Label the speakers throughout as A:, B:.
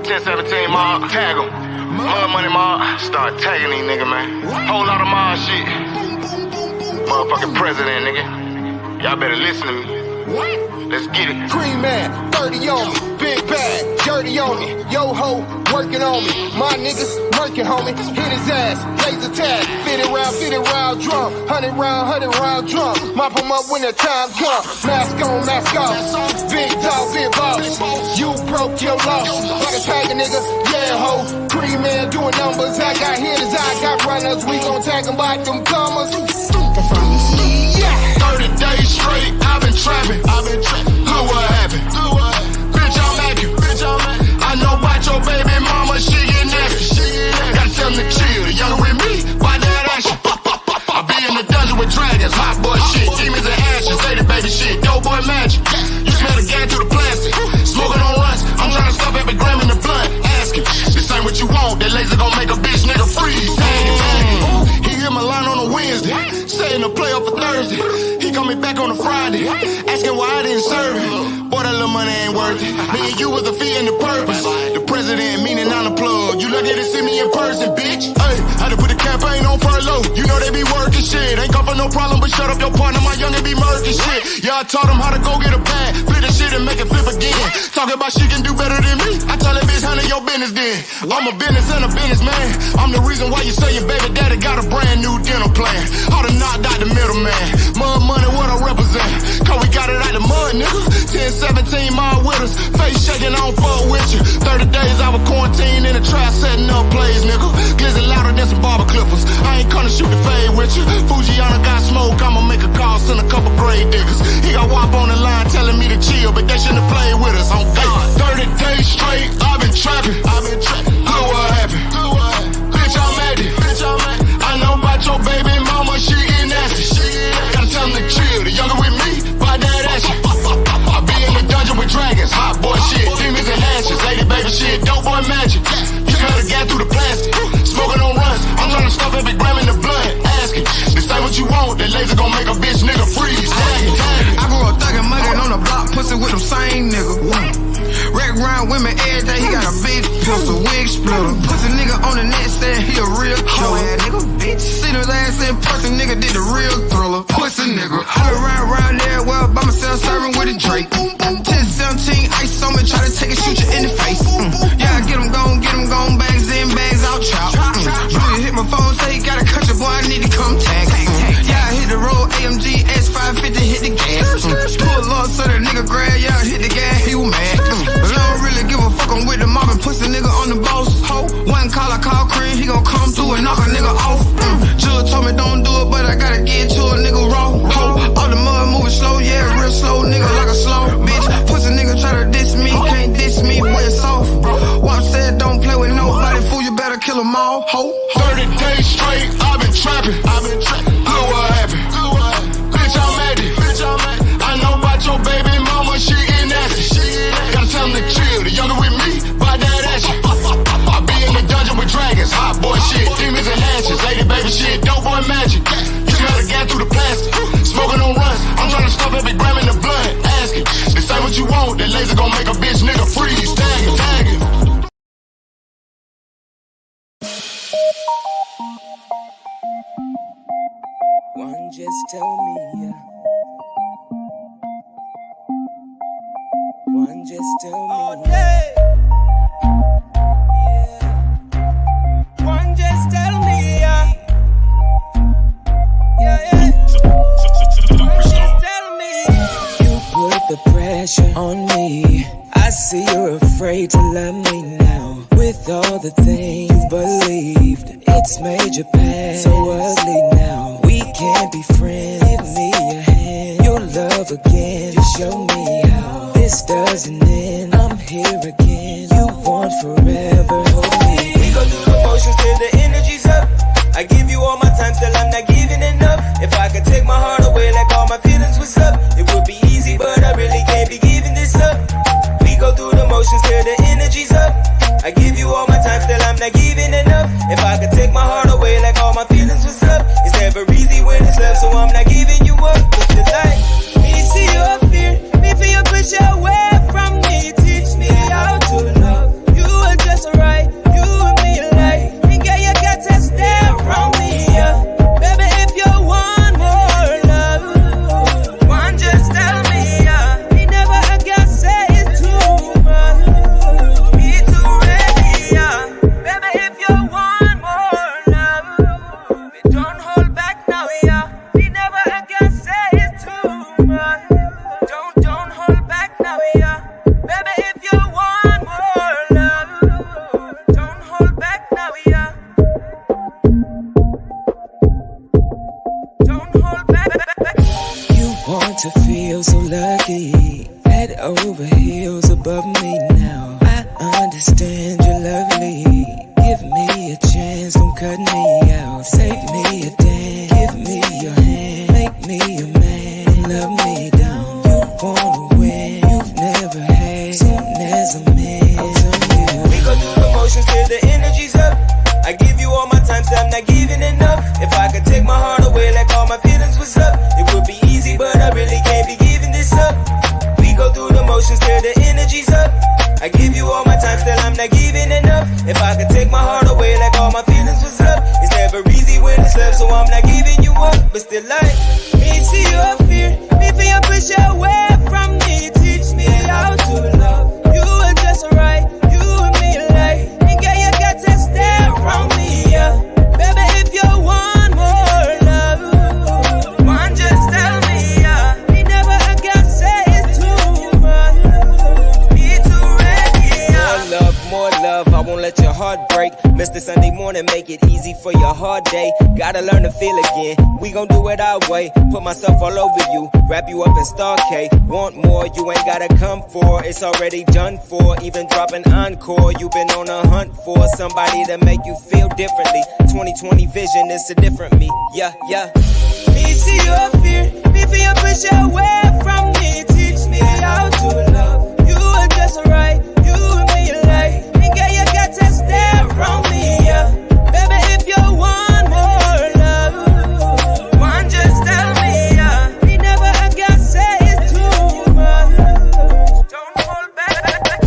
A: 1017 mob, tag them. Mud money mob, start tagging these niggas, man. Whole lot of mob shit. Motherfucking president, nigga. Y'all better listen to me. Let's get it.
B: Cream man, 30 on me, big bag, dirty on me. Yo ho, working on me. My niggas murking, homie. Hit his ass, laser tag, 50 round drum. 100 round drum. Mop him up when the time comes. Mask on, mask off. Big dog, big boss. You broke your loss. Like a tiger nigga, yeah ho. Cream man doing numbers. I got hitters, I got runners. We gon' tag them by them commas. Yeah.
A: 30 days straight, I've been trapping. Look what happened. Bitch, I'm acting. I know about your baby mama, she get nasty. Gotta tell them to chill. Younger with me, why that action? I be in the dungeon with dragons, hot boy shit, demons and ashes, lady baby shit, dope boy magic. You smell the gang through the plastic, smoking on runs. I'm trying to stuff every gram in the blunt. Asking, this ain't what you want. That laser gon' make a bitch nigga freeze. He hit my line on a Wednesday, saying to play off for Thursday. He called me back on a Friday, asking why I didn't serve him. Boy, that little money ain't worth it. Me and you was the fee and the purpose. The president, meaning I'm the plug. You lucky to see me in person, bitch. Hey, had to put the campaign on furlough. You know they be working shit. Ain't come for no problem, but shut up your partner. My youngin' be murking shit. Yeah, I taught him how to go get a bag. Flip the shit and make it flip again. Talking about she can do better than me. I tell that bitch, handle your business then. I'm a business and a businessman. I'm the reason why you say your baby daddy got a brand new dental plan. All the knocked out the middleman. Mud money, what I represent. Cause we got it out the mud, nigga. 1017 mile with us. Face shaking, I don't fuck with you. 30 days I was quarantined in the trap setting up plays, nigga. Glizzy louder than some barber clippers. I ain't gonna shoot the fade with you. Fujiana got smoke, I'ma make a call, send a couple grave diggers. He got WAP on the line telling me to chill, but they shouldn't have played with us on God. 30 days straight, I've been trapping. Look what happened. Bitch, I'm at it. I know about your baby mama, she get nasty. Gotta tell them to chill. The younger with me, by that action. I be in the dungeon with dragons, hot boy shit, demons and ashes, lady baby shit, dope boy magic. You smell the gas through the plastic, smoking on runs. I'm trying to stuff every gram in the blood. Asking, this ain't what you want. That laser gon' make a bitch nigga freeze.
C: I grew up thuggin', muggin' on the block, pussy with them same niggas. Wreck round women every day, he got a big pistol, wig splitter. Pussy nigga on the net said he a real killer. Nigga, bitch, seen his ass in person, nigga did the real thriller. Pussy nigga, I been round there, well, by myself serving with a Drake. 1017 ice on me, try to take a shoot you in the face. Yeah, get him gone, bags in, bags out, chop. Julia hit my phone, say he got a country boy, I need to come tag. Yeah, I hit the road, AMG S550, hit the gas. Pull up so that nigga grab, yeah, hit the gas, he was mad. But I don't really give a fuck, I'm with the mob and pussy nigga on the boss. Ho, one call, I call Cream, he gon' come through and knock a nigga off. Jill told me don't do it, but I gotta get to a nigga raw. Ho, all the mud moving slow, yeah, real slow, nigga like a slow bitch. Pussy nigga try to diss me, can't diss me when it's soft. Wap said don't play with nobody, fool, you better kill them all. Ho,
A: 30 days straight, I've been trapping. Look what happened. Bitch, I'm at it. I know about your baby mama, she get nasty. Gotta tell them to chill. The younger with me, by that action. I be in the dungeon with dragons, hot boy shit, demons and ashes, lady baby shit, dope boy magic. You smell the gas through the plastic, smoking on runs. I'm trying to stuff every gram in the blood. Asking, this ain't what you want. That laser gon' make a bitch nigga freeze. Tag it.
D: One just tell me, yeah. One just tell me. All day. Yeah. One just tell me, yeah. Yeah. One just tell me. You put the pressure on me. I see you're afraid to love me now. With all the things you believed, it's made your past so ugly now. We can't be friends. Give me your hand, your love again. Just show me how this doesn't end. I'm here again. You want forever, hold me. We go through the motions till the energy's up. I give you all my time till I'm not giving enough. If I could take my heart away like all my feelings was up, it would be easy, but I really can't be giving this up. We go through the motions till the energy's up. I give you all my time till I'm not giving enough. If I could take my heart away like all my feelings was up, it's never easy when it's love, so I'm not giving you up. But tonight, me see you up here, me feel you push away from me. Teach me how to love you again. and you're lovely. Give me a chance, don't cut me out. Save me a dance, give me your hand. Make me a man, love me down. You wanna win, you've never had. Soon as I'm in, I'll tell you. We go through the motions till the energy's up. I give you all my time, so I'm not giving enough. If I could take my heart away like all my feelings was up, it would be easy, but I really can't be giving this up. We go through the motions till the energy's up. I give you all my time, still I'm not giving enough. If I could take my heart away like all my feelings was up, it's never easy when it's love, so I'm not giving you up. But still like, me see your fear, me feel you push away from me. Teach me how to love, you are just right, you and me alike. And girl, you got to stay around me, yeah. Baby, if you want more love, one just tell me, yeah. Me never I can say it's too much, me too ready, yeah. More love, I won't let your heart break. Mr. Sunday morning, make it easy for your hard day. Gotta learn to feel again, we gon' do it our way. Put myself all over you, wrap you up in star K. Want more, you ain't gotta come for. It's already done for, even dropping encore. You've been on a hunt for somebody to make you feel differently. 2020 vision, it's a different me, yeah, yeah. Me see your fear, me feel you push away from me. Teach me how to love, you are just right, you and me alike. And girl, you got to stay around me, yeah. Baby, if you want more love, one just tell me, yeah. Me never I can say it's too much. Don't hold back.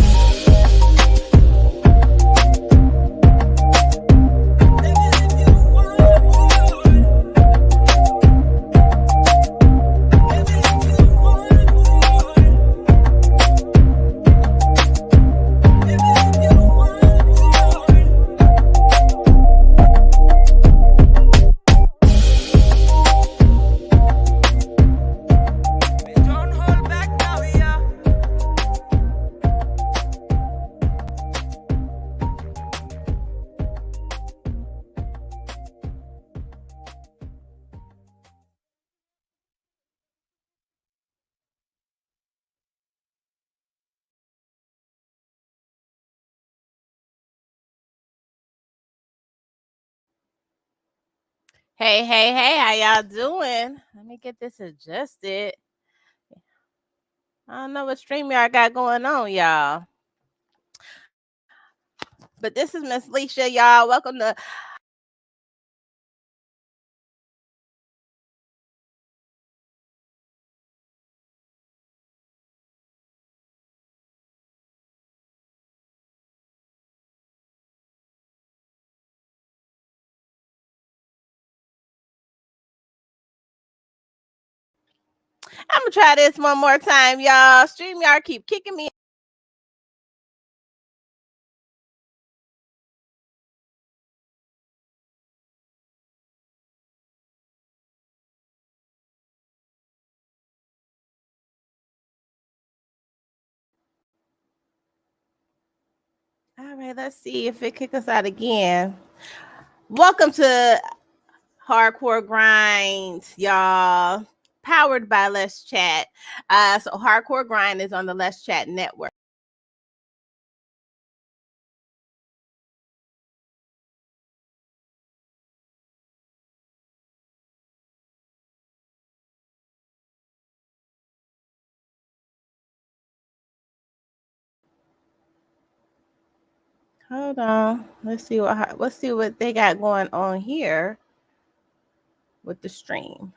E: Hey, hey, hey, how y'all doing? Let me get this adjusted. I don't know what stream y'all got going on, y'all. But this is Miss Lissha, y'all. Welcome to I'm gonna try this one more time, y'all. Stream y'all keep kicking me. All right, let's see if it kick us out again. Welcome to Hardcore Grind, y'all. Powered by Let's Chat. So Hardcore Grind is on the Let's Chat network. Hold on. Let's see what they got going on here with the stream.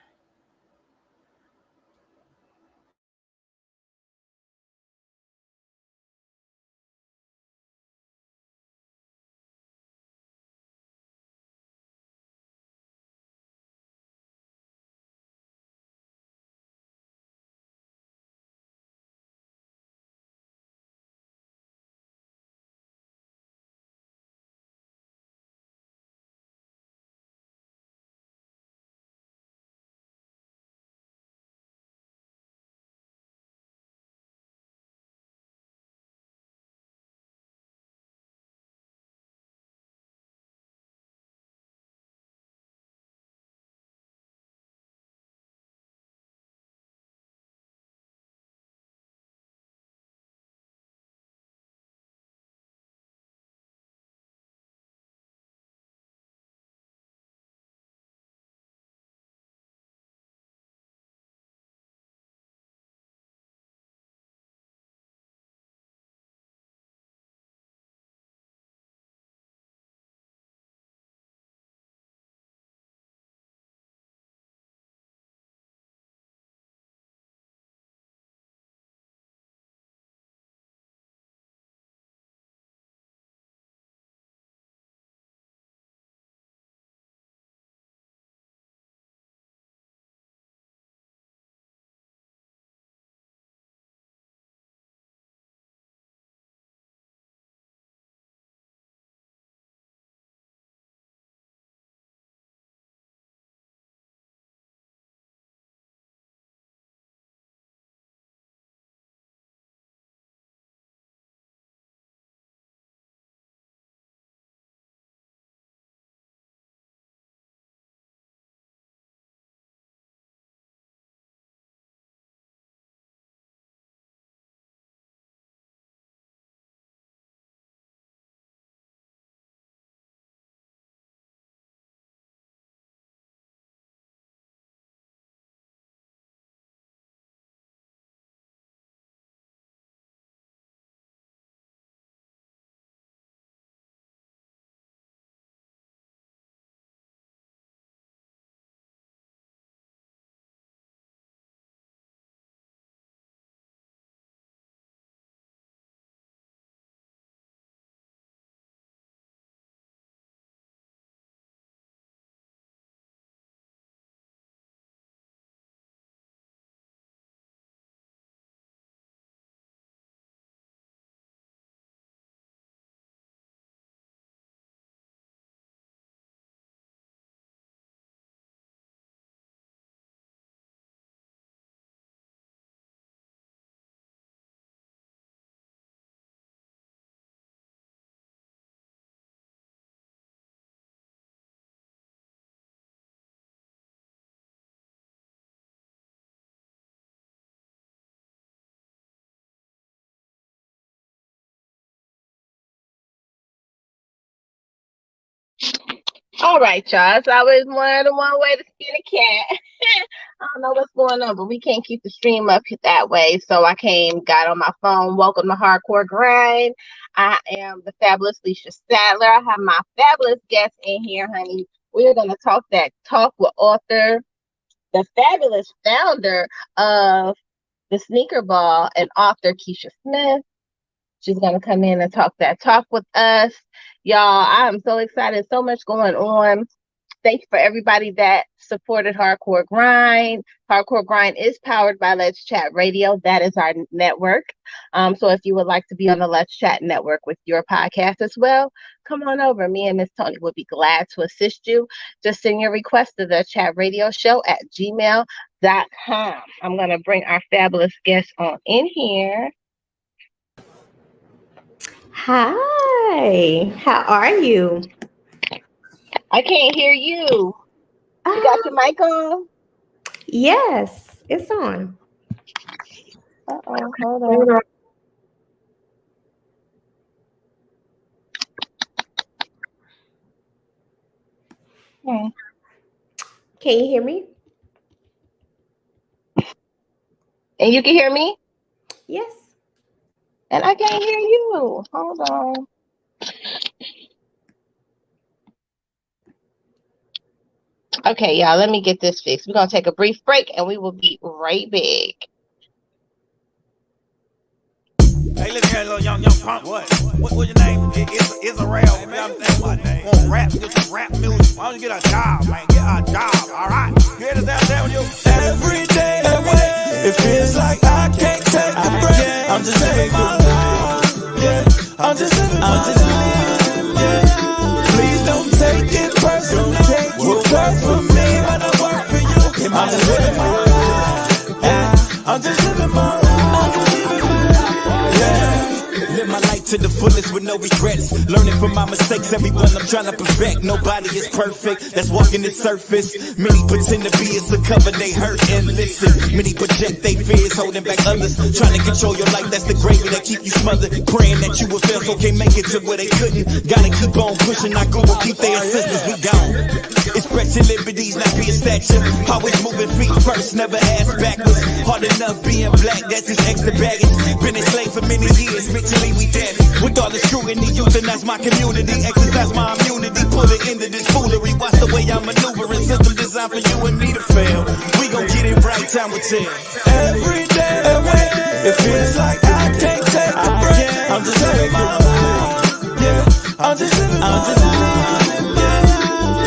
E: All right, y'all. It's always more than one way to skin a cat. I don't know what's going on, but we can't keep the stream up that way. So I got on my phone. Welcome to Hardcore Grind. I am the fabulous Lissha Sadler. I have my fabulous guest in here, honey. We're gonna talk with author, the fabulous founder of the Sneaker Ball, and author Keisha Smith. She's gonna come in and talk with us. Y'all, I'm so excited. So much going on. Thank you for everybody that supported Hardcore Grind. Hardcore Grind is powered by Let's Chat Radio. That is our network. So if you would like to be on the Let's Chat network with your podcast as well, come on over. Me and Miss Tony would be glad to assist you. Just send your request to the chat radio show at gmail.com. I'm going to bring our fabulous guest on in here.
F: Hi, how are you?
E: I can't hear you. You got your mic on?
F: Yes, it's on.
E: Hold on.
F: Can you hear me?
E: And you can hear me?
F: Yes.
E: And I can't hear you. Hold on. Okay, y'all, let me get this fixed. We're going to take a brief break and we will be right back.
G: Hey, listen here, little young punk. What's your name? It's a rail. Want rap? Get some rap music. Why don't you get a job, man? Get a job, all right? Get us down there with you.
D: Every day away, it feels like I can't take a break. I'm just living my life. Yeah, I'm just living my life. Yeah. Please don't take it personal. You work for me, but I work for you. I'm just living my life. Yeah, I'm just living my life.
G: Live my life to the fullest with no regrets. Learning from my mistakes, everyone I'm trying to perfect. Nobody is perfect, that's walking the surface. Many pretend to be, it's to cover they hurt and listen. Many project they fears, holding back others. Trying to control your life, that's the gravy that keep you smothered. Praying that you will fail, so can't make it to where they couldn't. Gotta keep on pushing, not go keep their assistance, we gone. Expressing liberties, not being stature. Always moving feet first, never ass backwards. Hard enough being black, that's just extra baggage. Been enslaved for many years, mentally we dead. With all the scrutiny, euthanize my community. Exercise my immunity, pull it into this foolery. Watch the way I'm maneuvering, system designed for you and me to fail. We gon' get it right, time will tell.
D: Every day away, it feels like I can't take a break. I'm just living my life. Yeah, I'm just living my life.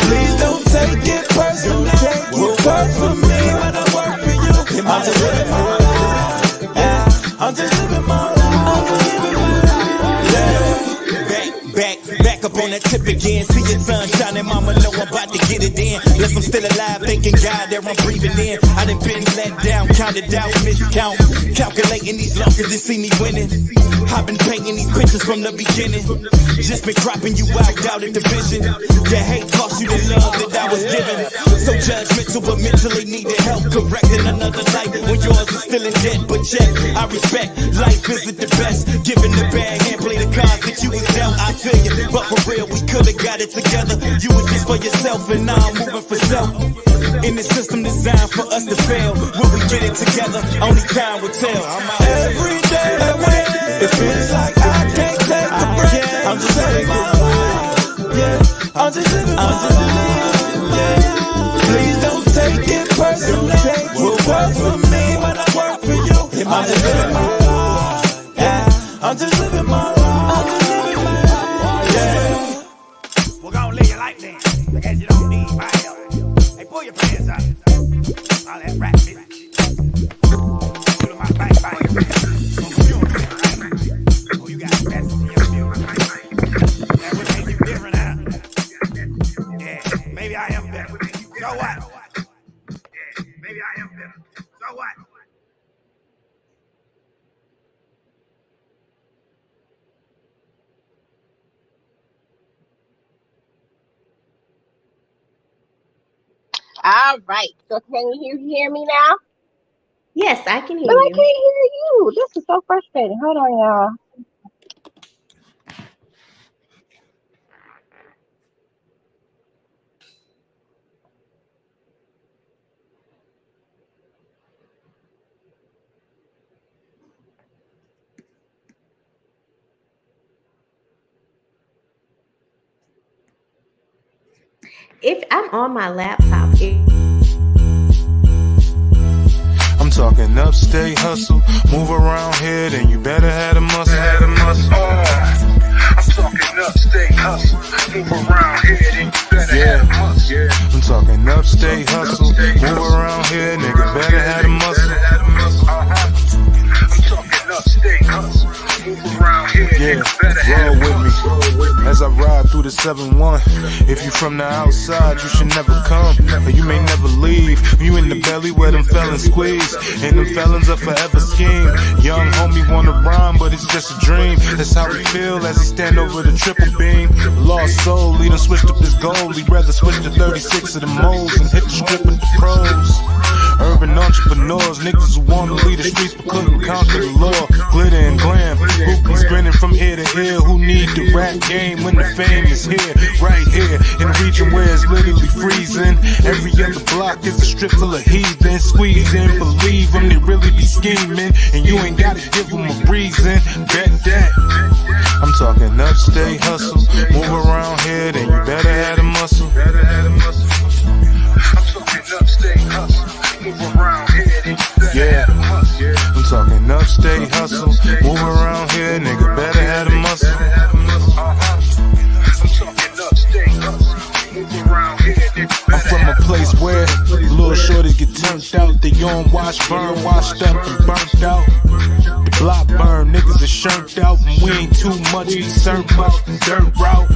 D: Please don't take it personal. You work for me, but I work for you. I'm just living my life. Yeah, I'm just living my life.
G: Back up on that tip again. See your sun shining, mama know I'm about to get it in. Yes, I'm still alive, thanking God that I'm breathing in. I done been let down, counted out, miscount. Calculating these losses and see me winning. I've been painting these pictures from the beginning. Just been cropping you out, doubted the vision. Your hate cost you the love that I was given. So judgmental, but mentally needed help. Correcting another life when yours is still in debt. But check, I respect, life isn't the best. Giving the bag and play the cards that you was dealt. I feel you, but for real, we could've got it together. You was just for yourself, and now I'm moving for self. In the system designed for us to fail. When we get it together, only time will tell. I'm out.
D: Every day away, it feels like I can't take a break. I'm just living my life. Yeah, I'm just living my life. Yeah. Please don't take it personal. You work for me, but I work for you. I'm just living my life. Yeah, I'm just living my life.
G: We're gonna lay your life down. I guess you don't need my help. Hey, pull your pants out. All that rap business. Put on my back. Oh, you don't do it right. Oh, you got a message in your music. That would make you different, huh? Yeah, maybe I am better. So what? Yeah, maybe I am better. So what?
E: All right. So can you hear me now?
F: Yes, I can hear
E: But I
F: you.
E: can't hear you. This is so frustrating. Hold on, y'all.
F: If I'm on my laptop,
A: I'm talking upstate hustle, move around here, then you better have a muscle. I'm talking upstate hustle, move around here, then you better have a muscle. I'm talking upstate hustle, move around here, nigga better have a muscle. I'm talking upstate hustle, move around here, nigga better have a muscle. Roll with me as I ride through the 7-1. If you from the outside, you should never come, or you may never leave. You in the belly where them felons squeeze, and them felons are forever scheme. Young homie wanna rhyme, but it's just a dream. That's how he feel as he stand over the triple beam. Lost soul, he done switched up his goal. He'd rather switch to 36 of the moles and hit the strip with the pros. Urban entrepreneurs, niggas who wanna lead the streets but couldn't conquer the law. Glitter and glam, groupies grinning from ear to ear. Who need the rap game when the fame is here? Right here, in a region where it's literally freezing. Every other block is a strip full of heathen. Squeeze in, believe them, they really be scheming. And you ain't gotta give them a reason. Bet that. I'm talking upstate hustle, move around here, then you better have a muscle. I'm talking upstate hustle, move around here, then you better have a muscle. I'm talking upstate hustle, move around here, nigga better have a muscle. I'm talking upstate hustle, move around here, nigga better. I'm from a place where little shorties get turned out. They on wash, burn, washed up and burnt out. The block burn, niggas are shirked out, and we ain't too much concerned about the dirt route.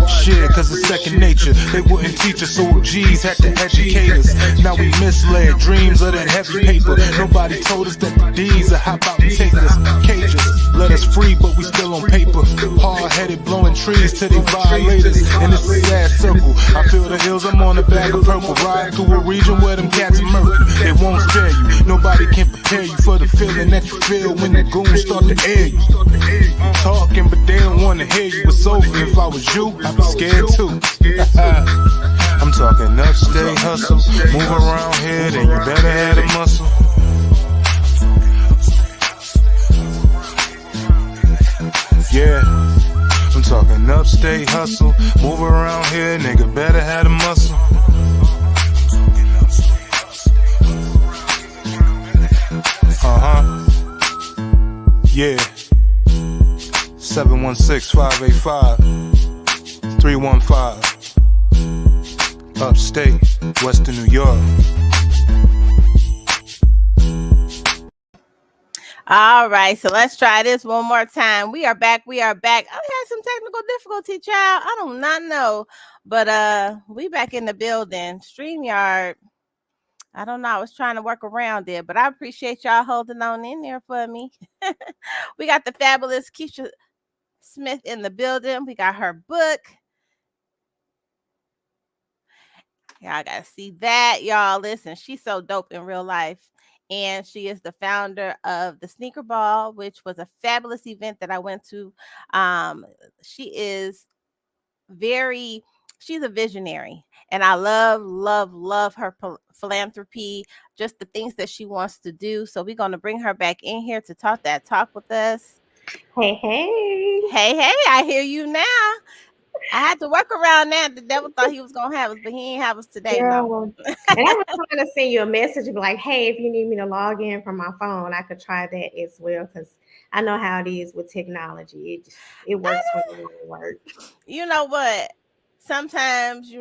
A: Shit, cause it's second nature. They wouldn't teach us, so G's had to educate us. Now we misled dreams of that heavy paper. Nobody told us that the D's are hop out and take us. Cage us, let us free, but we still on paper. Hard-headed, blowing trees till they violate us. And it's a sad circle. I feel the hills, I'm on the back of purple. Ride through a region where them cats are murky. They won't spare you. Nobody can prepare you for the feeling that you feel when the goons start to air you. Talking, but they don't wanna hear you. It's over. If I was you, I'd be scared too. I'm talking upstate hustle, move around here, then you better have a muscle. Yeah, I'm talking upstate hustle, move around here, nigga better have a muscle. Yeah. 716-585-315. Upstate, Western New York.
E: All right, so let's try this one more time. We are back. I had some technical difficulty, child. I do not know, but we back in the building. StreamYard. I don't know. I was trying to work around it, but I appreciate y'all holding on in there for me. We got the fabulous Keisha Smith in the building. We got her book. Y'all gotta see that. Y'all listen, she's so dope in real life. And she is the founder of the Sneaker Ball, which was a fabulous event that I went to. She's a visionary. And I love her philanthropy, just the things that she wants to do. So we're going to bring her back in here to talk that talk with us.
F: Hey,
E: I hear you now. I had to work around that. The devil thought he was going to have us, but he ain't have us today.
F: Girl, and I was trying to send you a message and be like, hey, if you need me to log in from my phone, I could try that as well, because I know how it is with technology. It works when it doesn't work.
E: You know what? Sometimes,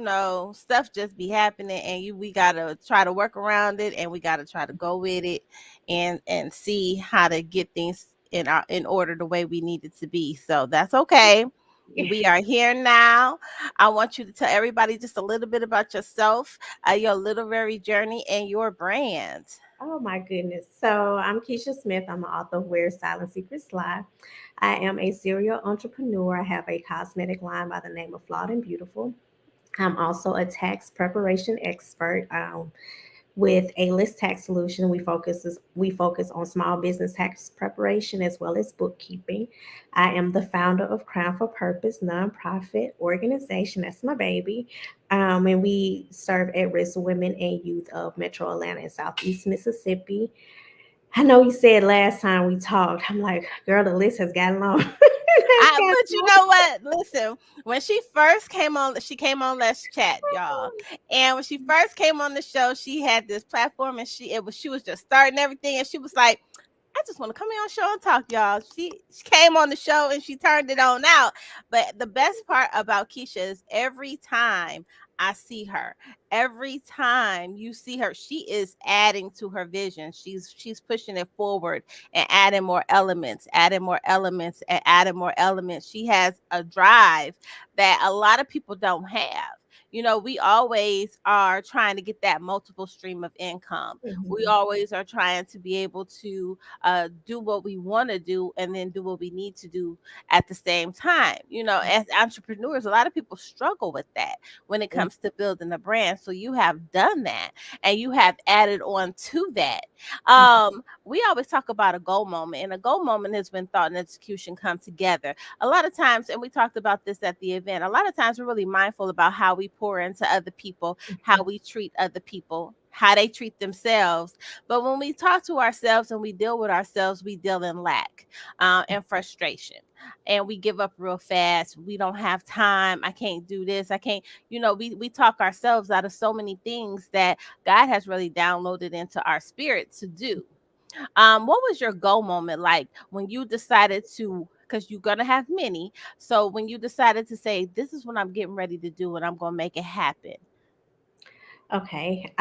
E: stuff just be happening, and we gotta try to work around it, and we gotta try to go with it, and see how to get things in order the way we need it to be. So that's okay. We are here now. I want you to tell everybody just a little bit about yourself, your literary journey, and your brand.
F: Oh my goodness. So I'm Keisha Smith. I'm an author of Where Silent Secrets Lie. I am a serial entrepreneur. I have a cosmetic line by the name of Flawed and Beautiful. I'm also a tax preparation expert. With A-List Tax Solution, we focus on small business tax preparation as well as bookkeeping. I am the founder of Crown for Purpose nonprofit organization. That's my baby. And we serve at-risk women and youth of Metro Atlanta and Southeast Mississippi. I know you said last time we talked, I'm like, girl, the list has gotten long.
E: But you know what? Listen, when she first came on, she came on Let's Chat, y'all. And when she first came on the show, she had this platform, and she was just starting everything, and she was like, I just want to come here on the show and talk, y'all. She came on the show and she turned it on out. But the best part about Keisha is every time I see her, every time you see her, she is adding to her vision. She's pushing it forward and adding more elements, adding more elements, and adding more elements. She has a drive that a lot of people don't have. You know, we always are trying to get that multiple stream of income. We
F: Mhm.
E: always are trying to be able to do what we want to do and then do what we need to do at the same time. You know, as entrepreneurs, a lot of people struggle with that when it
F: Mhm.
E: comes to building a brand. So you have done that and you have added on to that. We always talk about a goal moment, and a goal moment is when thought and execution come together. A lot of times, and we talked about this at the event, a lot of times we're really mindful about how we pour into other people, how we treat other people, how they treat themselves. But when we talk to ourselves and we deal with ourselves, we deal in lack and frustration. And we give up real fast. We don't have time. I can't do this. I can't, we talk ourselves out of so many things that God has really downloaded into our spirit to do. What was your goal moment like when you decided to? Because you're gonna have many. So when you decided to say, "This is what I'm getting ready to do, and I'm gonna make it happen."
F: Okay.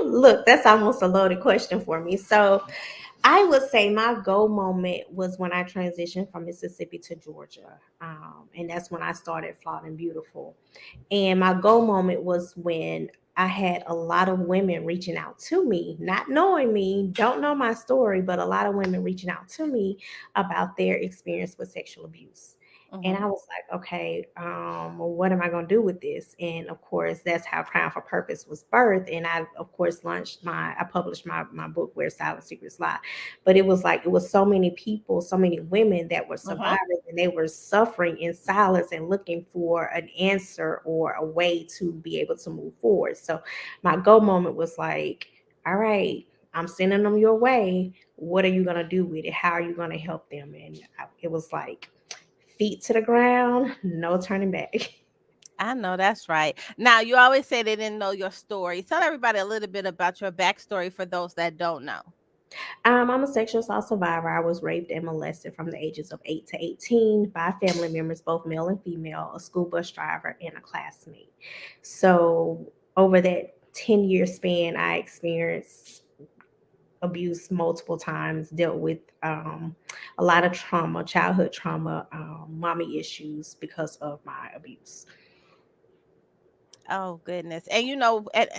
F: Look, that's almost a loaded question for me. So I would say my goal moment was when I transitioned from Mississippi to Georgia. And that's when I started Flawed and Beautiful. And my goal moment was when I had a lot of women reaching out to me, not knowing me, don't know my story, but a lot of women reaching out to me about their experience with sexual abuse. And
E: Mm-hmm.
F: I was like, okay, well, what am I going to do with this? And of course, that's how Crown for Purpose was birthed. And I, of course, I published my book, Where Silent Secrets Lie. But it was like, it was so many people, so many women that were
E: Mm-hmm.
F: survivors, and they were suffering in silence and looking for an answer or a way to be able to move forward. So my goal moment was like, all right, I'm sending them your way. What are you going to do with it? How are you going to help them? And it was like, feet to the ground, no turning back.
E: I know that's right. Now, you always say they didn't know your story. Tell everybody a little bit about your backstory for those that don't know.
F: I'm a sexual assault survivor. I was raped and molested from the ages of 8 to 18 by family members, both male and female, a school bus driver, and a classmate. So, over that 10-year span, I experienced abuse multiple times, dealt with a lot of trauma, childhood trauma, mommy issues because of my abuse.
E: Oh goodness. And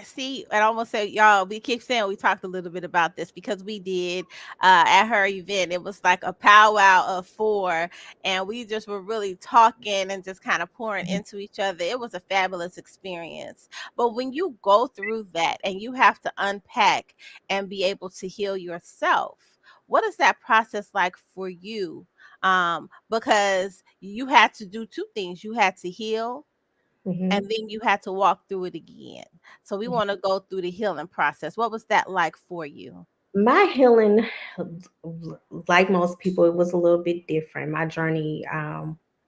E: see, and I almost say y'all, we keep saying we talked a little bit about this because we did at her event. It was like a powwow of four, and we just were really talking and just kind of pouring into each other. It was a fabulous experience. But when you go through that and you have to unpack and be able to heal yourself, what is that process like for you? Because you had to do two things. You had to heal and
F: Mhm.
E: then you had to walk through it again. So we want to go through the healing process. What was that like for you?
F: My healing, like most people, it was a little bit different. My journey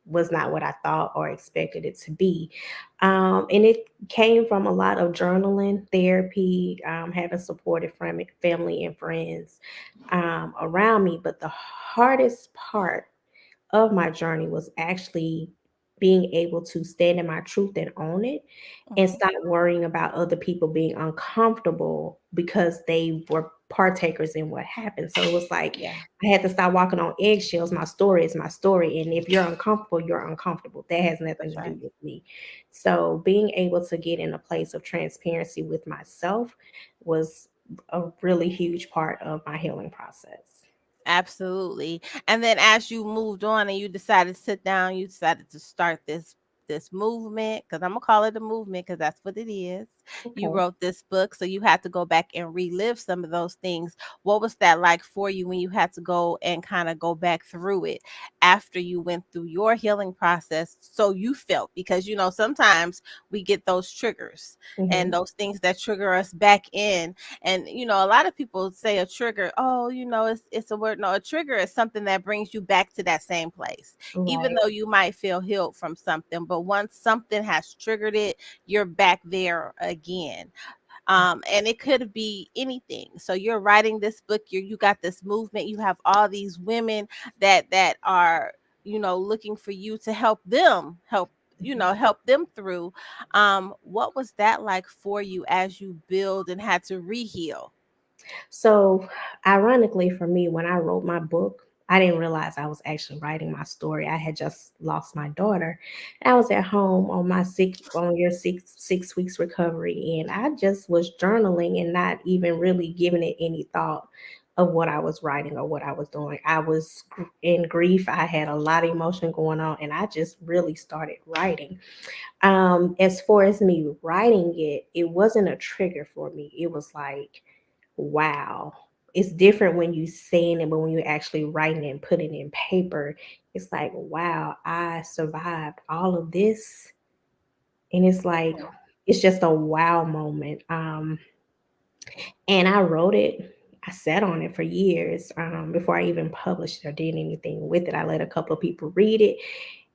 F: was not what I thought or expected it to be. And it came from a lot of journaling, therapy, having supportive family and friends around me. But the hardest part of my journey was actually being able to stand in my truth and own it and
E: Mhm.
F: stop worrying about other people being uncomfortable because they were partakers in what happened. So it was like
E: Yeah,
F: I had to stop walking on eggshells. My story is my story. And if you're uncomfortable, you're uncomfortable. That has nothing
E: that's
F: to do
E: right.
F: with me. So being able to get in a place of transparency with myself was a really huge part of my healing process.
E: Absolutely. And then as you moved on and you decided to sit down, you decided to start this movement, because I'm gonna call it a movement because that's what it is. You
F: Okay.
E: wrote this book, so you had to go back and relive some of those things. What was that like for you when you had to go and kind of go back through it after you went through your healing process? So you felt, because sometimes we get those triggers and
F: Hmm.
E: those things that trigger us back in. And a lot of people say a trigger, oh, it's a word. No, a trigger is something that brings you back to that same place, even
F: Right.
E: though you might feel healed from something. But once something has triggered it, you're back there again. And it could be anything. So you're writing this book, you got this movement, you have all these women that are looking for you to help them through. What was that like for you as you build and had to reheal?
F: So, ironically for me, when I wrote my book, I didn't realize I was actually writing my story. I had just lost my daughter. I was at home on my your 6 weeks recovery, and I just was journaling and not even really giving it any thought of what I was writing or what I was doing. I was in grief. I had a lot of emotion going on, and I just really started writing. As far as me writing it, it wasn't a trigger for me. It was like, wow. It's different when you saying it, but when you're actually writing it and putting it in paper, it's like, wow, I survived all of this. And it's like, it's just a wow moment. And I wrote it. I sat on it for years before I even published it or did anything with it. I let a couple of people read it,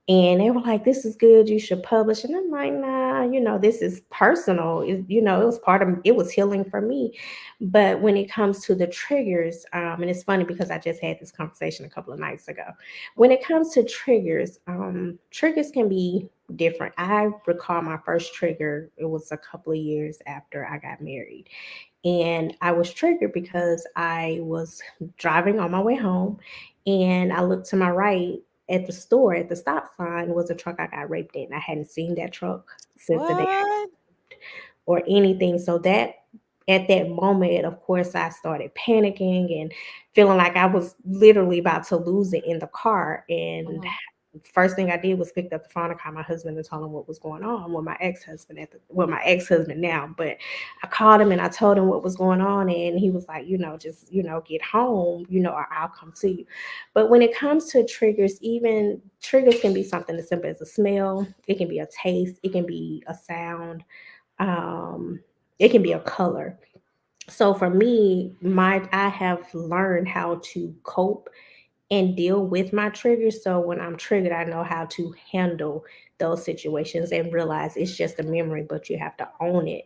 F: and they were like, "This is good. You should publish." And I'm like, "Nah, this is personal. It was part of it was healing for me." But when it comes to the triggers, and it's funny because I just had this conversation a couple of nights ago. When it comes to triggers, triggers can be different. I recall my first trigger. It was a couple of years after I got married, and I was triggered because I was driving on my way home, and I looked to my right at the store at the stop sign was a truck I got raped in. I hadn't seen that truck since the day
E: What?
F: or anything. So that at that moment, of course, I started panicking and feeling like I was literally about to lose it in the car. And
E: Mhm.
F: first thing I did was picked up the phone and called my husband and told him what was going on with my ex-husband my ex-husband now. But I called him and I told him what was going on, and he was like, just get home, or I'll come to you. But when it comes to triggers, even triggers can be something as simple as a smell, it can be a taste, it can be a sound, um, it can be a color. So for me, I have learned how to cope and deal with my triggers. So when I'm triggered, I know how to handle those situations and realize it's just a memory, but you have to own it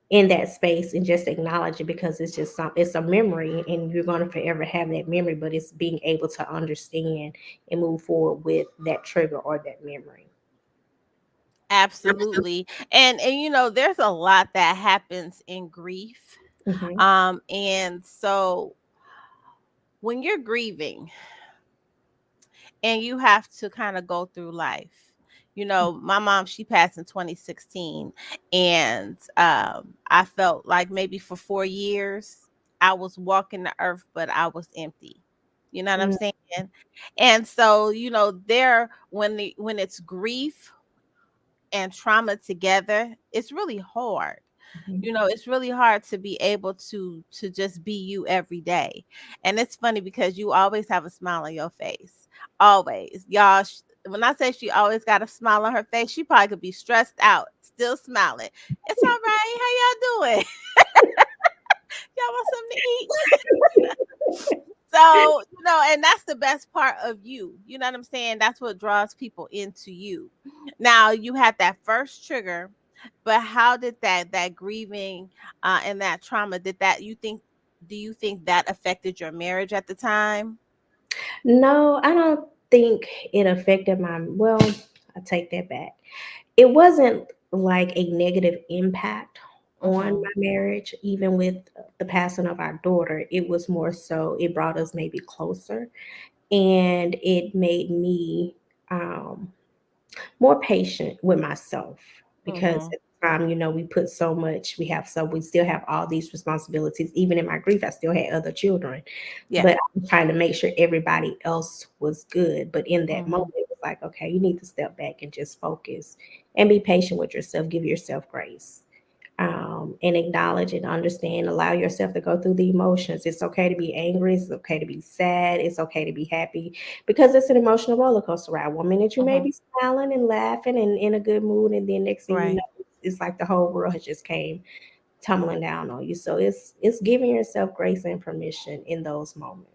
F: in that space and just acknowledge it because it's a memory and you're going to forever have that memory, but it's being able to understand and move forward with that trigger or that memory.
E: Absolutely. And there's a lot that happens in grief.
F: Hmm.
E: And so when you're grieving and you have to kind of go through life. My mom, she passed in 2016, and I felt like maybe for 4 years I was walking the earth, but I was empty. You know what I'm saying? And so, there when it's grief and trauma together, it's really hard. It's really hard to be able to just be you every day. And it's funny because you always have a smile on your face. Always. Y'all, when I say she always got a smile on her face, she probably could be stressed out, still smiling. It's all right. How y'all doing? Y'all want something to eat? So, and that's the best part of you. You know what I'm saying? That's what draws people into you. Now, you had that first trigger, but how did that grieving and that trauma, do you think that affected your marriage at the time?
F: No, I don't think it affected well, I take that back. It wasn't like a negative impact on
E: Mhm.
F: my marriage, even with the passing of our daughter. It was more so it brought us maybe closer, and it made me um more patient with myself because
E: Mhm.
F: at the time, we put so much, we still have all these responsibilities. Even in my grief, I still had other children,
E: Yeah.
F: but I was trying to make sure everybody else was good. But in that moment,
E: Mhm.
F: it was like, okay, you need to step back and just focus and be patient with yourself, give yourself grace. and acknowledge and understand. Allow yourself to go through the emotions. It's okay to be angry. It's okay to be sad. It's okay to be happy because it's an emotional roller coaster ride. One minute you may
E: Hmm.
F: be smiling and laughing and in a good mood, and then next thing you
E: Right.
F: know, it's like the whole world has just came tumbling down on you. So it's giving yourself grace and permission in those moments.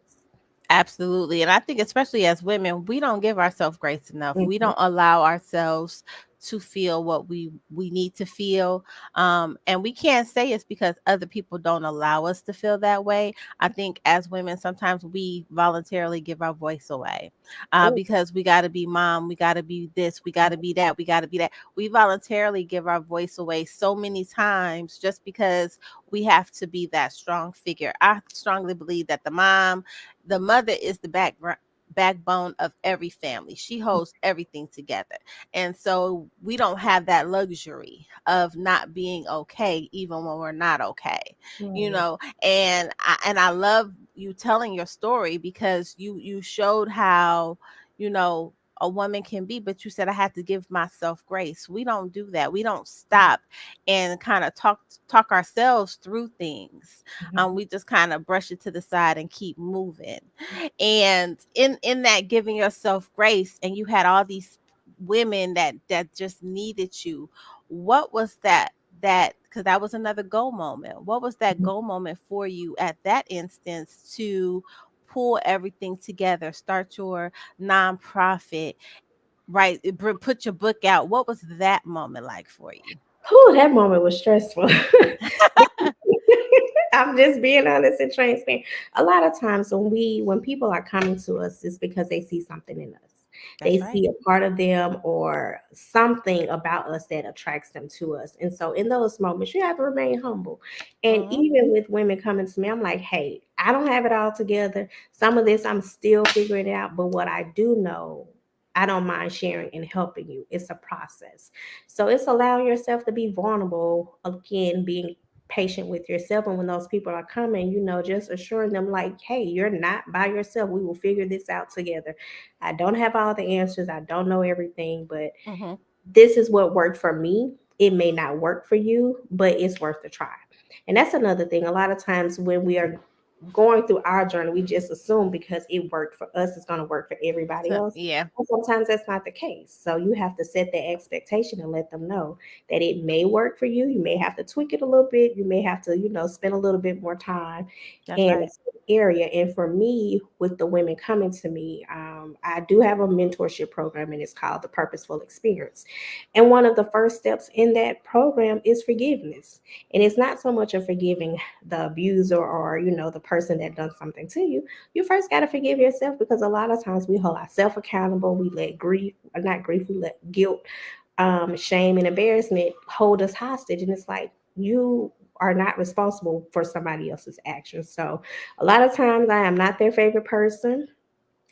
E: Absolutely. And I think, especially as women, we don't give ourselves grace enough. We
F: Mhm.
E: don't allow ourselves to feel what we need to feel. And we can't say it's because other people don't allow us to feel that way. I think as women, sometimes we voluntarily give our voice away
F: Ooh,
E: because we got to be mom, we got to be this, we got to be that, we got to be that. We voluntarily give our voice away so many times just because we have to be that strong figure. I strongly believe that the mother is the backbone of every family. She holds everything together. And so we don't have that luxury of not being okay even when we're not okay. You
F: right.
E: know, and I love you telling your story because you showed how, you know, a woman can be, but you said I had to give myself grace. We don't do that. We don't stop and kind of talk ourselves through things.
F: Mhm.
E: We just kind of brush it to the side and keep moving. And in that giving yourself grace, and you had all these women that just needed you. What was that because that was another go moment. What was that
F: Mhm.
E: go moment for you at that instance to pull everything together, start your nonprofit, right? Put your book out. What was that moment like for you?
F: Whew, that moment was stressful. I'm just being honest and transparent. A lot of times when people are coming to us, it's because they see something in us. They
E: That's right.
F: see a part of them or something about us that attracts them to us. And so in those moments, you have to remain humble. And
E: Hmm.
F: even with women coming to me, I'm like, hey, I don't have it all together. Some of this I'm still figuring it out. But what I do know, I don't mind sharing and helping you. It's a process. So it's allowing yourself to be vulnerable, again, being patient with yourself. And when those people are coming, just assuring them, like, hey, you're not by yourself. We will figure this out together. I don't have all the answers. I don't know everything, but
E: Hmm.
F: this is what worked for me. It may not work for you, but it's worth a try. And that's another thing. A lot of times when we are going through our journey, we just assume because it worked for us, it's going to work for everybody
E: So,
F: else.
E: yeah.
F: And sometimes that's not the case. So you have to set the expectation and let them know that it may work for you. You may have to tweak it a little bit. You may have to, spend a little bit more time
E: That's
F: in a
E: right.
F: certain area. And for me, with the women coming to me, I do have a mentorship program, and it's called the Purposeful Experience. And one of the first steps in that program is forgiveness. And it's not so much of forgiving the abuser or the person that done something to you. You first got to forgive yourself, because a lot of times we hold ourselves accountable. We let grief, or not grief, we let guilt, shame, and embarrassment hold us hostage. And it's like, you are not responsible for somebody else's actions. So a lot of times I am not their favorite person,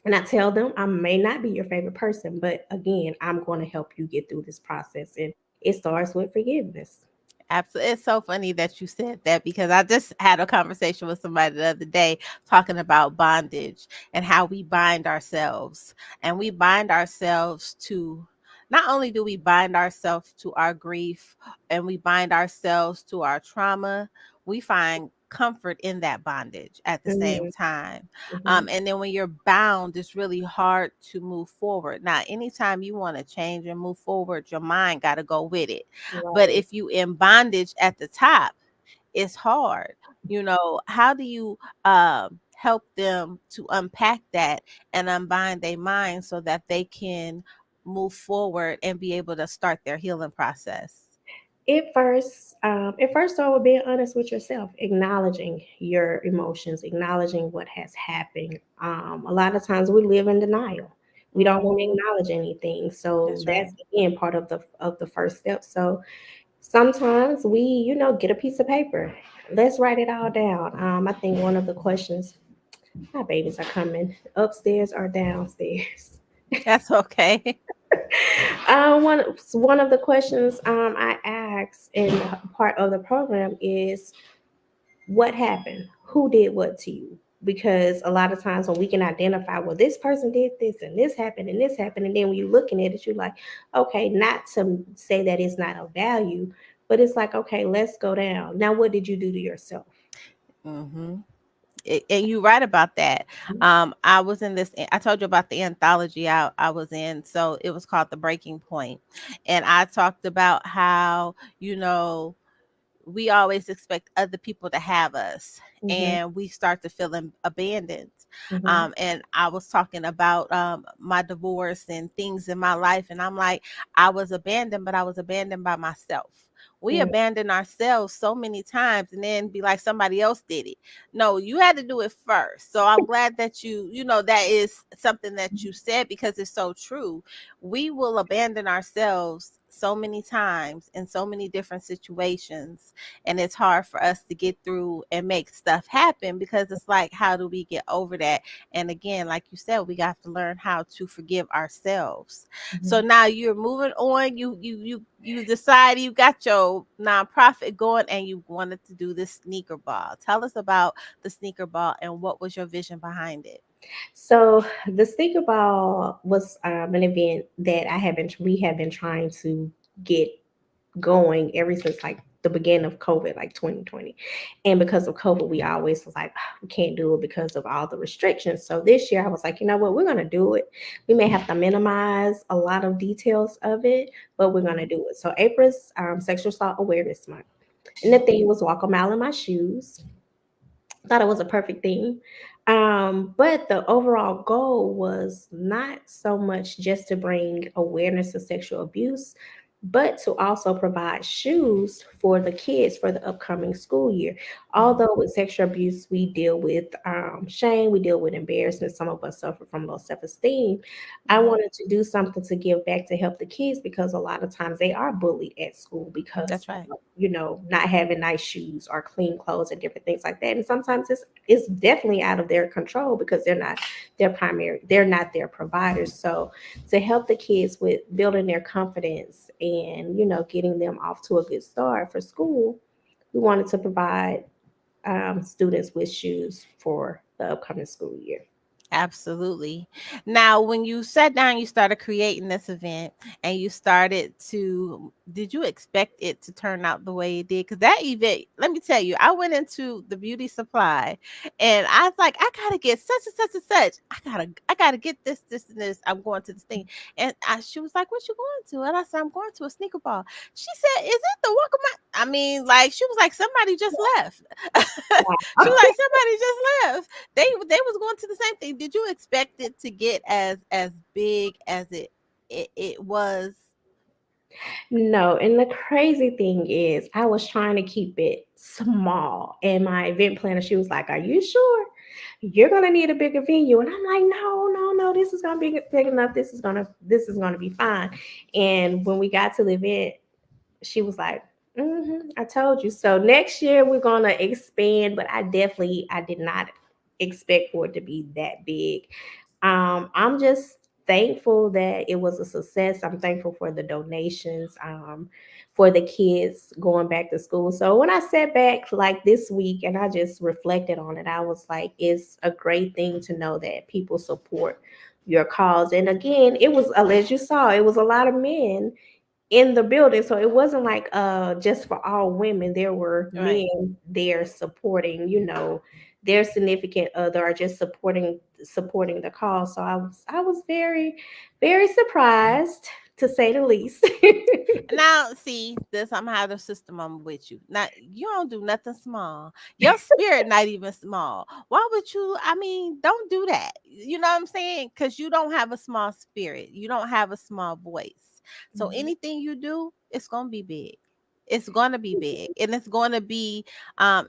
F: and I tell them I may not be your favorite person, but again, I'm going to help you get through this process. And it starts with forgiveness.
E: Absolutely. It's so funny that you said that because I just had a conversation with somebody the other day talking about bondage and how we bind ourselves. And we bind ourselves to, not only do we bind ourselves to our grief and we bind ourselves to our trauma, we find comfort in that bondage at the same
F: Mhm,
E: time.
F: mhm.
E: And then when you're bound, it's really hard to move forward. Now, anytime you want to change and move forward, your mind got to go with it. But
F: Right.
E: if you in bondage at the top, it's hard. How do you help them to unpack that and unbind their mind so that they can move forward and be able to start their healing process?
F: At first, I would be honest with yourself, acknowledging your emotions, acknowledging what has happened. A lot of times we live in denial. We don't want to
E: Hmm.
F: acknowledge anything. So
E: That's
F: that's
E: right.
F: again part of the first step. So sometimes we, get a piece of paper. Let's write it all down. I think one of the questions, my babies are coming upstairs or downstairs.
E: That's okay.
F: One of the questions I ask in part of the program is, what happened? Who did what to you? Because a lot of times when we can identify, well, this person did this and this happened and this happened, and then when you're looking at it, you're like, okay, not to say that it's not of value, But it's like, okay, let's go down. Now, what did you do to yourself?
E: Mm-hmm. And you're right about that. I was in this, I told you about the anthology I was in. So it was called The Breaking Point. And I talked about how, we always expect other people to have us,
F: Mm-hmm.
E: and we start to feel abandoned.
F: Mm-hmm.
E: And I was talking about my divorce and things in my life, and I'm like, I was abandoned, but I was abandoned by myself. We
F: Mm-hmm.
E: abandon ourselves so many times and then be like somebody else did it. No, you had to do it first. So I'm glad that that is something that you said, because it's so true. We will abandon ourselves so many times in so many different situations, and it's hard for us to get through and make stuff happen, because it's like, how do we get over that? And again, like you said, we got to learn how to forgive ourselves. So now you're moving on. You decide, you got your nonprofit going, and you wanted to do this sneaker ball. Tell us about the sneaker ball and what was your vision behind it.
F: So the sneaker ball was an event that we have been trying to get going ever since like the beginning of COVID, like 2020. And because of COVID, we always was like, "Ah, we can't do it because of all the restrictions." So this year I was like, you know what, we're gonna do it. We may have to minimize a lot of details of it, but we're gonna do it. So April's Sexual Assault Awareness Month. And the theme was walk a mile in my shoes. Thought it was a perfect theme. But the overall goal was not so much just to bring awareness of sexual abuse, but to also provide shoes for the kids for the upcoming school year. Although with sexual abuse, we deal with shame, we deal with embarrassment. Some of us suffer from low self esteem. I
E: Mhm.
F: wanted to do something to give back to help the kids, because a lot of times they are bullied at school because
E: That's right.
F: not having nice shoes or clean clothes and different things like that. And sometimes it's definitely out of their control because they're not their providers. So to help the kids with building their confidence and getting them off to a good start for school, we wanted to provide students with shoes for the upcoming school year.
E: Absolutely. Now, when you sat down, you started creating this event, and you started to, did you expect it to turn out the way it did? Because that event, let me tell you, I went into the beauty supply, and I was like, I gotta get such and such and such. I gotta get this, this, and this. I'm going to this thing. And she was like, what you going to? And I said, I'm going to a sneaker ball. She said, is it the walk of my, I mean, like, she was like, somebody just left. She was like, somebody just left. They was going to the same thing. Did you expect it to get as big as it was?
F: No, and the crazy thing is, I was trying to keep it small. And my event planner, she was like, "Are you sure? You're gonna need a bigger venue." And I'm like, "No, no, no. This is gonna be big enough. This is gonna be fine." And when we got to the event, she was like, I told you. So next year we're gonna expand, but I did not expect for it to be that big. I'm just thankful that it was a success. I'm thankful for the donations, for the kids going back to school. So when I sat back like this week and I just reflected on it, I was like, it's a great thing to know that people support your cause. And again, it was, as you saw, it was a lot of men in the building. So it wasn't like just for all women. There were
E: Right.
F: men there supporting, their significant other, or just supporting the cause. So I was very, very surprised, to say the least.
E: Now, see, this I'm how the system I'm with you. Now, you don't do nothing small. Your spirit not even small. Why would you? I mean, don't do that. You know what I'm saying? Because you don't have a small spirit. You don't have a small voice. So anything you do, it's gonna be big. It's gonna be big, and it's gonna be, and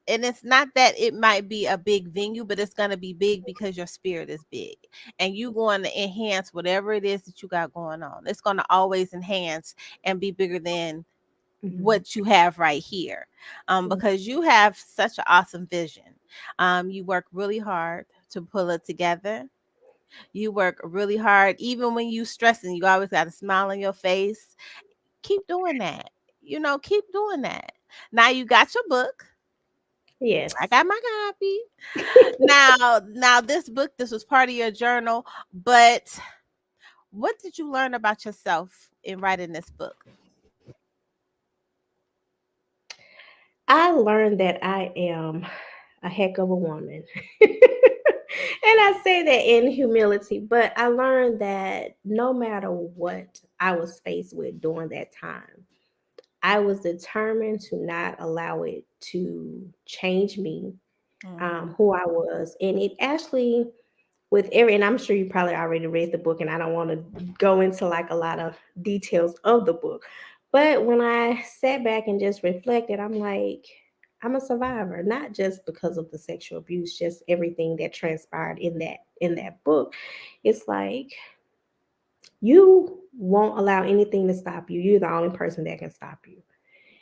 E: it's not that it might be a big venue, but it's gonna be big because your spirit is big, and you going to enhance whatever it is that you got going on. It's gonna always enhance and be bigger than
F: Mhm.
E: what you have right here, because you have such an awesome vision. You work really hard to pull it together. You work really hard, even when you stressing. You always got a smile on your face. Keep doing that. Keep doing that. Now you got your book. I
F: Yes.
E: got my copy. Now this was part of your journal, but what did you learn about yourself in writing this book?
F: I learned that I am a heck of a woman. And I say that in humility, but I learned that no matter what I was faced with during that time, I was determined to not allow it to change me,
E: Mhm.
F: who I was. And it actually, with every, and I'm sure you probably already read the book, and I don't want to go into like a lot of details of the book. But when I sat back and just reflected, I'm like, I'm a survivor, not just because of the sexual abuse, just everything that transpired in that book. It's like you won't allow anything to stop you. You're the only person that can stop you.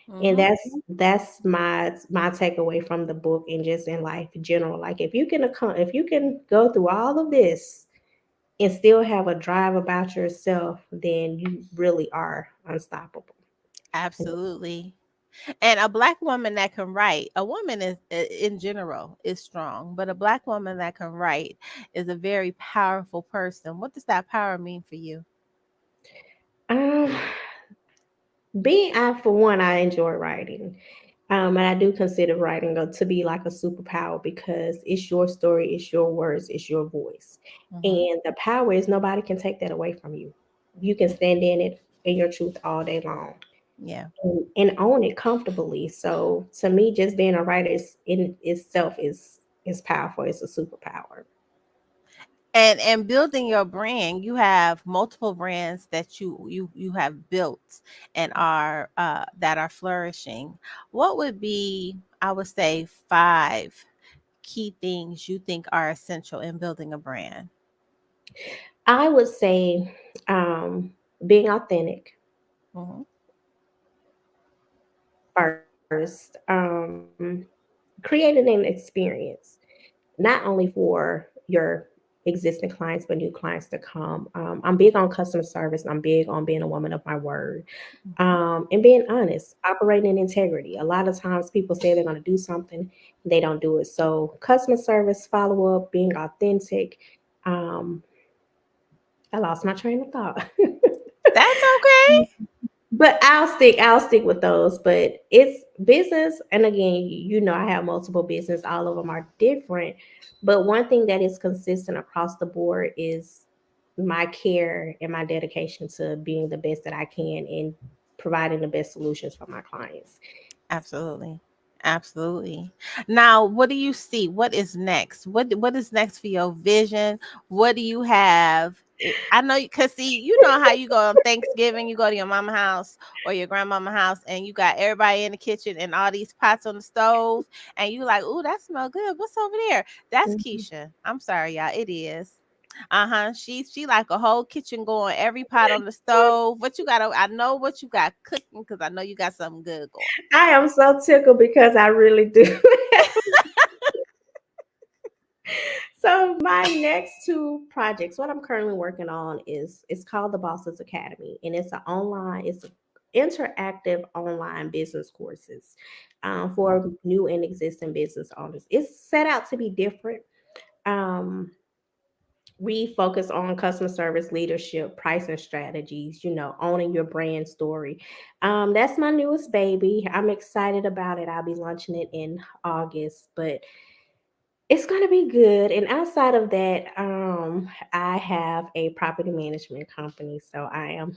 F: And
E: Mhm.
F: that's my takeaway from the book and just in life in general. Like if you can go through all of this and still have a drive about yourself, then you really are unstoppable.
E: Absolutely. And a black woman that can write, a woman is in general is strong, but a black woman that can write is a very powerful person. What does that power mean for you?
F: Um, being I for one, I enjoy writing. And I do consider writing to be like a superpower because it's your story, it's your words, it's your voice.
E: Hmm.
F: And the power is nobody can take that away from you. You can stand in it in your truth all day long
E: Yeah.
F: and own it comfortably. So to me, just being a writer in itself is powerful. It's a superpower.
E: And building your brand, you have multiple brands that you have built and are that are flourishing. What would be, I would say, five key things you think are essential in building a brand?
F: I would say being authentic
E: Hmm.
F: first, creating an experience, not only for your existing clients, but new clients to come. I'm big on customer service. I'm big on being a woman of my word,
E: Hmm.
F: and being honest, operating in integrity. A lot of times people say they're going to do something, they don't do it. So customer service, follow up, being authentic. Um, I lost my train of thought.
E: That's okay.
F: But I'll stick with those. But it's business, and again, I have multiple business. All of them are different, but one thing that is consistent across the board is my care and my dedication to being the best that I can and providing the best solutions for my clients.
E: Absolutely. Absolutely. Now, what do you see? What is next? What is next for your vision? What do you have? I know, cause see, you know how you go on Thanksgiving, you go to your mama house or your grandmama house, and you got everybody in the kitchen and all these pots on the stove, and you like, "Ooh, that smell good. What's over there?" That's
F: Mhm.
E: Keisha. I'm sorry, y'all. It is. Uh-huh. She like a whole kitchen going, every pot on the stove. What you got? I know what you got cooking because I know you got something good going.
F: I am so tickled because I really do. So my next two projects, what I'm currently working on is it's called the Bosses Academy, and it's interactive online business courses for new and existing business owners. It's set out to be different. Um, we focus on customer service, leadership, pricing strategies. Owning your brand story. That's my newest baby. I'm excited about it. I'll be launching it in August, but it's gonna be good. And outside of that, I have a property management company, so I am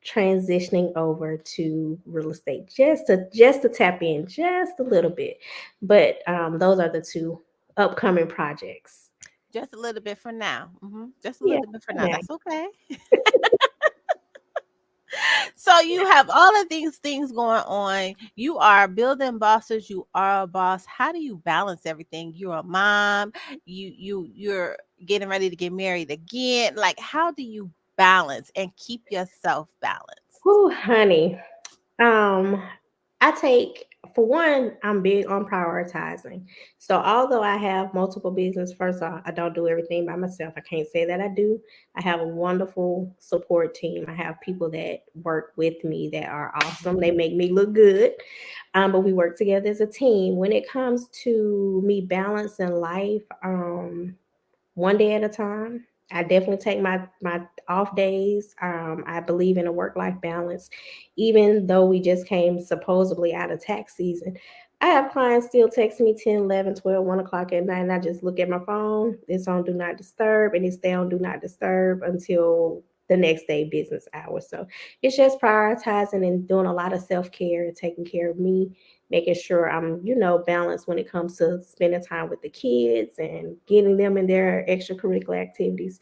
F: transitioning over to real estate just to tap in just a little bit. But those are the two upcoming projects.
E: Just a little bit for now. Just a
F: Yeah,
E: little bit for
F: for
E: now.
F: now.
E: That's okay. So you have all of these things going on. You are building bosses. You are a boss. How do you balance everything? You're a mom. You're getting ready to get married again. Like, how do you balance and keep yourself balanced?
F: Whew, honey. Um, I take for one, I'm big on prioritizing. So although I have multiple business, first off, I don't do everything by myself. I can't say that I do. I have a wonderful support team. I have people that work with me that are awesome. They make me look good. But we work together as a team. When it comes to me balancing life, one day at a time. I definitely take my off days. I believe in a work life balance, even though we just came supposedly out of tax season. I have clients still text me 10, 11, 12, 1 o'clock at night, and I just look at my phone. It's on Do Not Disturb, and it stay on Do Not Disturb until the next day business hours. So it's just prioritizing and doing a lot of self-care and taking care of me, making sure I'm, balanced when it comes to spending time with the kids and getting them in their extracurricular activities.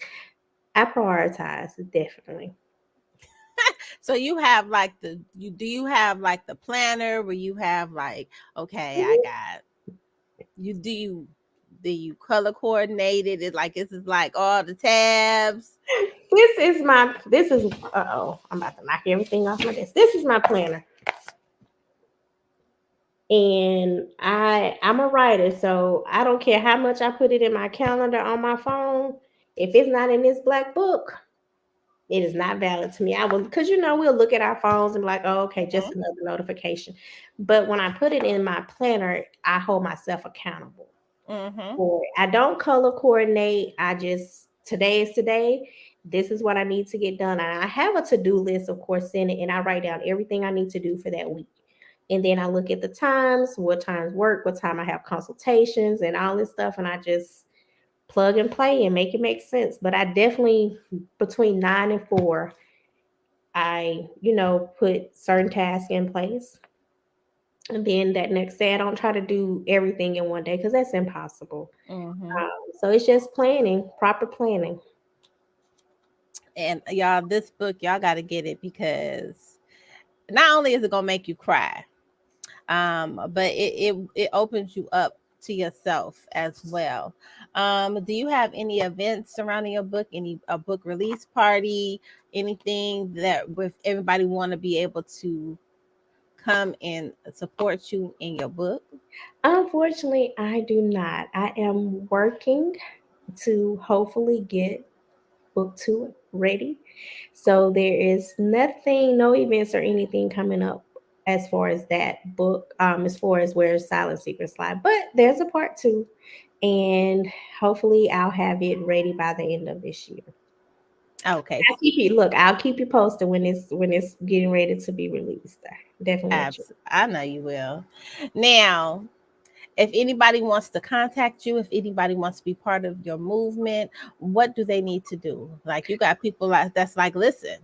F: I prioritize definitely.
E: So you have like you have like the planner where you have like, okay, I got do you color coordinate it? It's like this is like all the tabs.
F: This is I'm about to knock everything off my desk. This is my planner. And I'm a writer, so I don't care how much I put it in my calendar on my phone. If it's not in this black book, it is not valid to me. I will, because we'll look at our phones and be like, oh, okay, just another notification. But when I put it in my planner, I hold myself accountable
E: Mm-hmm.
F: for it. I don't color coordinate. I just, today is today. This is what I need to get done. And I have a to-do list, of course, in it, and I write down everything I need to do for that week. And then I look at the times, what times work, what time I have consultations and all this stuff. And I just plug and play and make it make sense. But I definitely, between 9 and 4, I, put certain tasks in place. And then that next day, I don't try to do everything in one day because that's impossible.
E: Mm-hmm.
F: So it's just planning, proper planning.
E: And y'all, this book, y'all got to get it because not only is it gonna make you cry, but it opens you up to yourself as well. Do you have any events surrounding your book? Any a book release party? Anything that with everybody want to be able to come and support you in your book?
F: Unfortunately, I do not. I am working to hopefully get book 2 ready. So there is nothing, no events or anything coming up as far as that book, as far as where Silent Secrets lie. But there's a part 2, and hopefully I'll have it ready by the end of this year.
E: Okay,
F: I'll keep you posted when it's getting ready to be released. Definitely let you.
E: I know you will. Now, if anybody wants to contact you, if anybody wants to be part of your movement, what do they need to do? Like you got people like that's like, listen,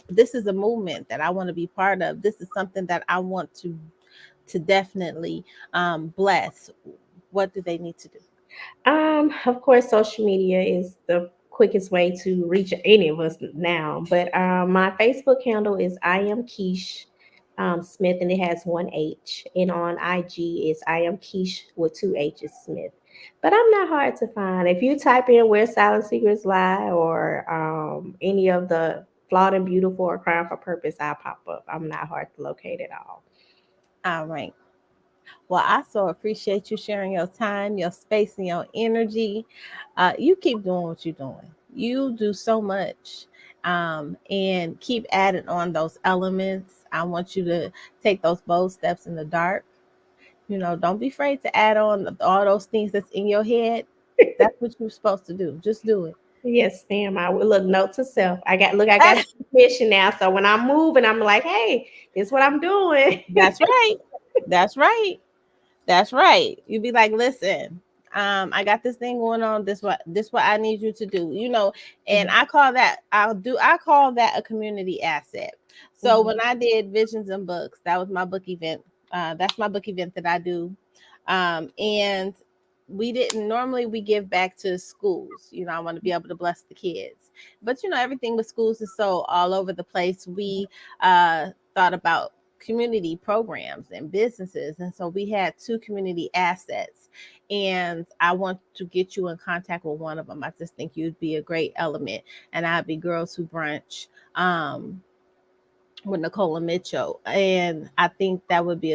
E: this is a movement that I want to be part of. This is something that I want to definitely bless. What do they need to do?
F: Of course, social media is the quickest way to reach any of us now. But my Facebook handle is I am Keish Smith, and it has 1 H. And on IG is I am Keish with 2 H's Smith. But I'm not hard to find. If you type in where Silent Secrets lie or any of the Flawed and Beautiful or Crime for Purpose, I'll pop up. I'm not hard to locate at all.
E: All right. Well, I so appreciate you sharing your time, your space, and your energy. You keep doing what you're doing. You do so much, and keep adding on those elements. I want you to take those bold steps in the dark. Don't be afraid to add on all those things that's in your head. That's what you're supposed to do. Just do it.
F: Yes, ma'am. I will look note to self. I got permission now. So when I'm moving, I'm like, hey, this is what I'm doing.
E: That's right. That's right. That's right. You'd be like, listen, I got this thing going on. This what I need you to do. And I call that a community asset. So when I did Visions and Books, that was my book event. That's my book event that I do. And we give back to schools. I want to be able to bless the kids. But everything with schools is so all over the place. We thought about community programs and businesses, and so we had 2 community assets, and I want to get you in contact with one of them. I just think you'd be a great element, and I'd be Girls Who Brunch with Nicola Mitchell, and I think that would be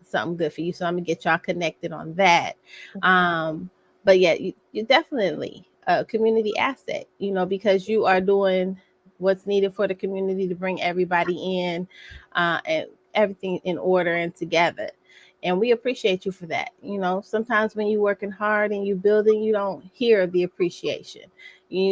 E: something good for you. So I'm gonna get y'all connected on that. But yeah, you're definitely a community asset, because you are doing what's needed for the community to bring everybody in, and everything in order and together. And we appreciate you for that. Sometimes when you're working hard and you're building, you don't hear the appreciation.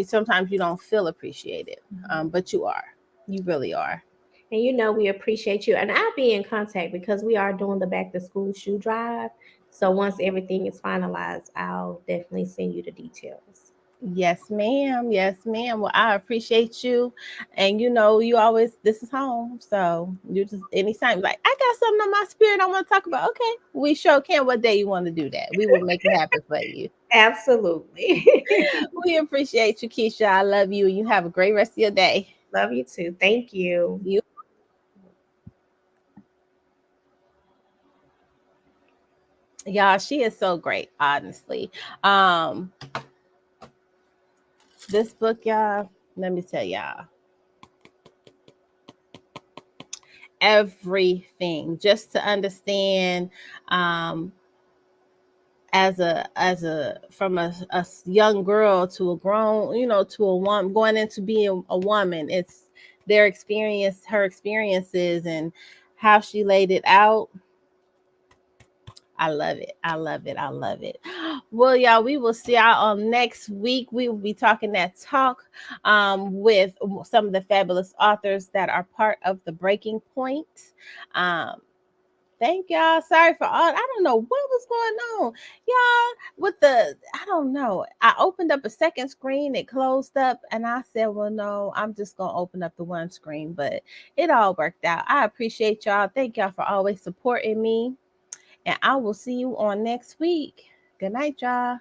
E: Sometimes you don't feel appreciated, but you are. You really are.
F: And you know, we appreciate you. And I'll be in contact because we are doing the back to school shoe drive. So once everything is finalized, I'll definitely send you the details.
E: Yes, ma'am. Yes, ma'am. Well, I appreciate you. And you know, you always, this is home. So you just anytime like, I got something on my spirit I want to talk about. Okay. We sure can. What day you want to do that? We will make it happen for you.
F: Absolutely.
E: We appreciate you, Keisha. I love you. You have a great rest of your day.
F: Love you too. Thank you.
E: You y'all, she is so great, honestly. Um, this book, y'all, let me tell y'all everything just to understand um as a from a young girl to a grown, you know, to a woman going into being a woman. It's their experience, her experiences, and how she laid it out. I love it. I love it. I love it. Well, y'all, we will see y'all on next week. We will be talking that talk with some of the fabulous authors that are part of the Breaking Point. Um, Thank y'all. Sorry for all. I don't know what was going on, y'all. With the, I don't know. I opened up a second screen. It closed up, and I said, "Well, no, I'm just gonna open up the one screen." But it all worked out. I appreciate y'all. Thank y'all for always supporting me, and I will see you on next week. Good night, y'all.